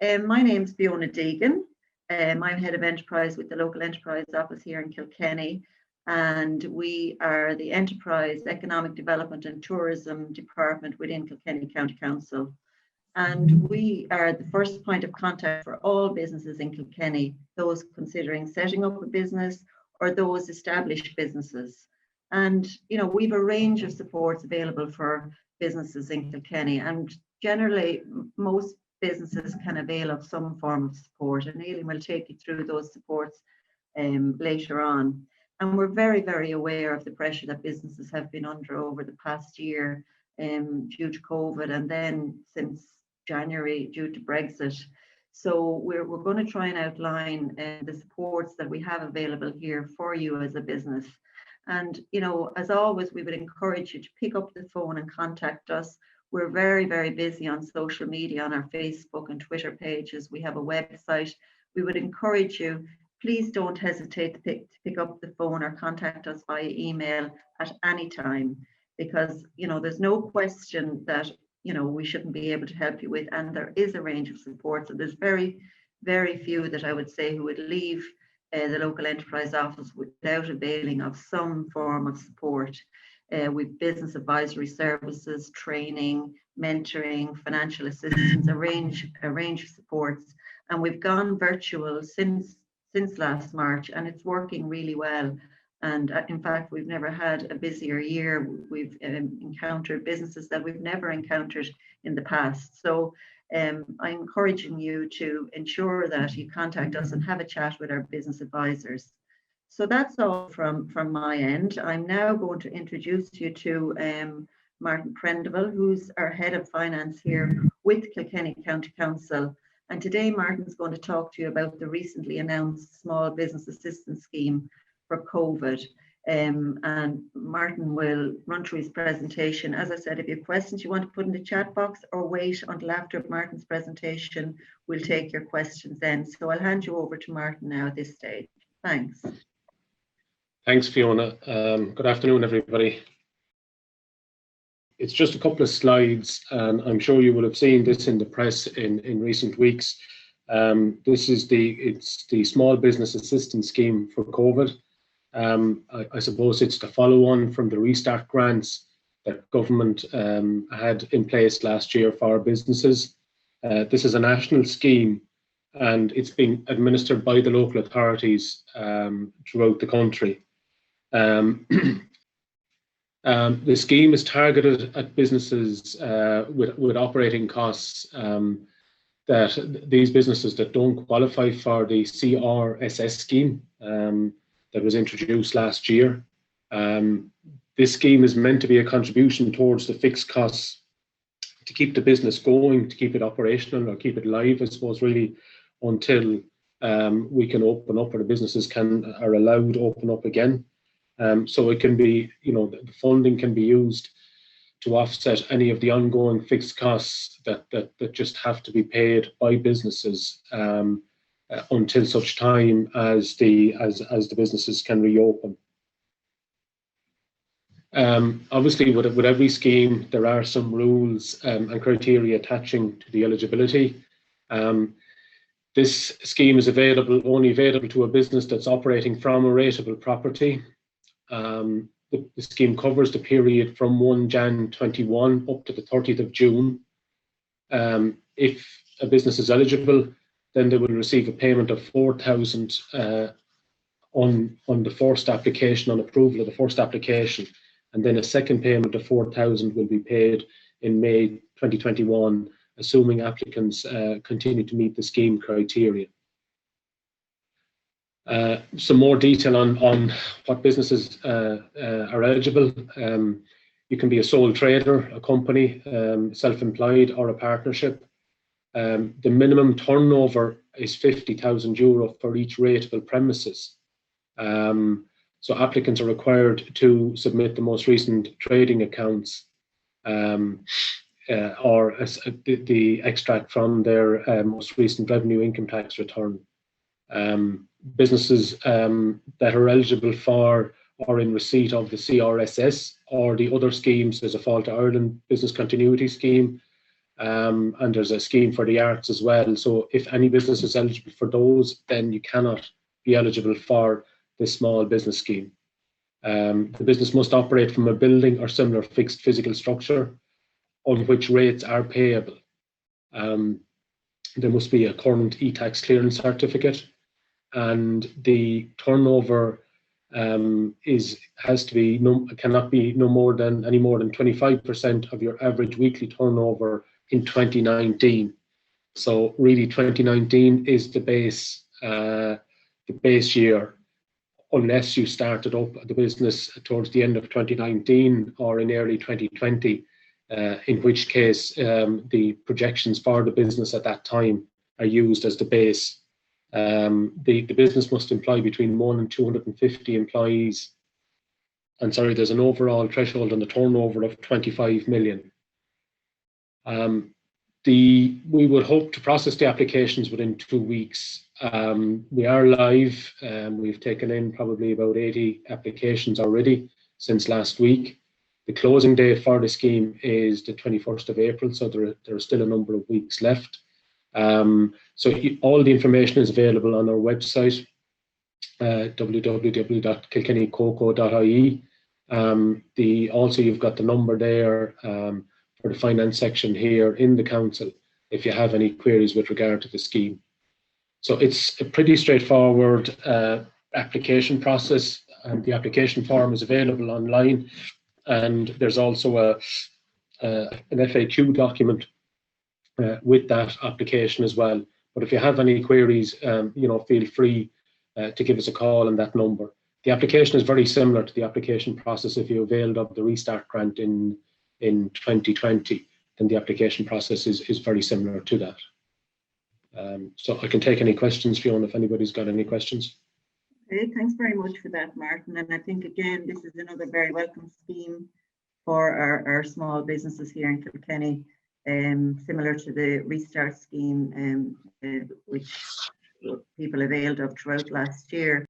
My name's Fiona Deegan. I'm Head of Enterprise with the Local Enterprise Office here in Kilkenny, and we are the Enterprise Economic Development and Tourism Department within Kilkenny County Council. And we are the first point of contact for all businesses in Kilkenny, those considering setting up a business or those established businesses. And, you know, we've a range of supports available for businesses in Kilkenny, and generally most businesses can avail of some form of support, and Aileen will take you through those supports later on. And we're very, very aware of the pressure that businesses have been under over the past year due to COVID, and then since January due to Brexit. So we're going to try and outline the supports that we have available here for you as a business. And, you know, as always, we would encourage you to pick up the phone and contact us. We're very, very busy on social media, on our Facebook and Twitter pages. We have a website. We would encourage you, please don't hesitate to pick up the phone or contact us via email at any time, because, you know, there's no question that, you know, we shouldn't be able to help you with, and there is a range of support. So there's very, very few that I would say who would leave the local enterprise office without availing of some form of support. With business advisory services, training, mentoring, financial assistance, a range of supports. And we've gone virtual since last March, and it's working really well. And in fact, we've never had a busier year. We've encountered businesses that we've never encountered in the past. So I'm encouraging you to ensure that you contact us and have a chat with our business advisors. So that's all from my end. I'm now going to introduce you to Martin Prendeville, who's our Head of Finance here with Kilkenny County Council. And today Martin's going to talk to you about the recently announced Small Business Assistance Scheme for COVID. And Martin will run through his presentation. As I said, if you have questions you want to put in the chat box, or wait until after Martin's presentation, we'll take your questions then. So I'll hand you over to Martin now at this stage. Thanks. Thanks, Fiona. Good afternoon, everybody. It's just a couple of slides, and I'm sure you will have seen this in the press in recent weeks. This is the Small Business Assistance Scheme for COVID. I suppose it's the follow-on from the restart grants that government had in place last year for our businesses. This is a national scheme, and it's being administered by the local authorities throughout the country. The scheme is targeted at businesses with operating costs, that these businesses that don't qualify for the CRSS scheme that was introduced last year. This scheme is meant to be a contribution towards the fixed costs to keep the business going, to keep it operational or keep it live, I suppose, really, until we can open up, or the businesses are allowed to open up again. So it can be, you know, the funding can be used to offset any of the ongoing fixed costs that just have to be paid by businesses until such time as the businesses can reopen. Obviously, with every scheme, there are some rules and criteria attaching to the eligibility. This scheme is only available to a business that's operating from a rateable property. The scheme covers the period from 1 Jan 21 up to the 30th of June. If a business is eligible, then they will receive a payment of 4,000 on the first application, on approval of the first application, and then a second payment of 4,000 will be paid in May 2021, assuming applicants continue to meet the scheme criteria. Some more detail on what businesses are eligible. You can be a sole trader, a company, self-employed, or a partnership. The minimum turnover is €50,000 for each rateable premises. So applicants are required to submit the most recent trading accounts or the extract from their most recent revenue income tax return. Businesses that are eligible for or in receipt of the CRSS or the other schemes, there's a Fall to Ireland Business Continuity Scheme, and there's a scheme for the arts as well. So if any business is eligible for those, then you cannot be eligible for the small business scheme. The business must operate from a building or similar fixed physical structure on which rates are payable. There must be a current e-tax clearance certificate, and the turnover cannot be any more than 25% of your average weekly turnover in 2019. So really 2019 is the base year, unless you started up the business towards the end of 2019 or in early 2020, in which case the projections for the business at that time are used as the base. The business must employ between 1 and 250 employees. And sorry, there's an overall threshold on the turnover of 25 million. We would hope to process the applications within 2 weeks. We are live. We've taken in probably about 80 applications already since last week. The closing day for the scheme is the 21st of April, so there are still a number of weeks left. So all the information is available on our website, www.kilkennycoco.ie. Also, you've got the number there for the finance section here in the council if you have any queries with regard to the scheme. So it's a pretty straightforward application process, and the application form is available online, and there's also an FAQ document with that application as well. But if you have any queries, feel free to give us a call on that number. The application is very similar to the application process if you availed of the Restart grant in 2020, then the application process is very similar to that. So I can take any questions, Fiona, if anybody's got any questions. Okay, thanks very much for that, Martin. And I think, again, this is another very welcome scheme for our small businesses here in Kilkenny, similar to the Restart scheme, which people availed of throughout last year.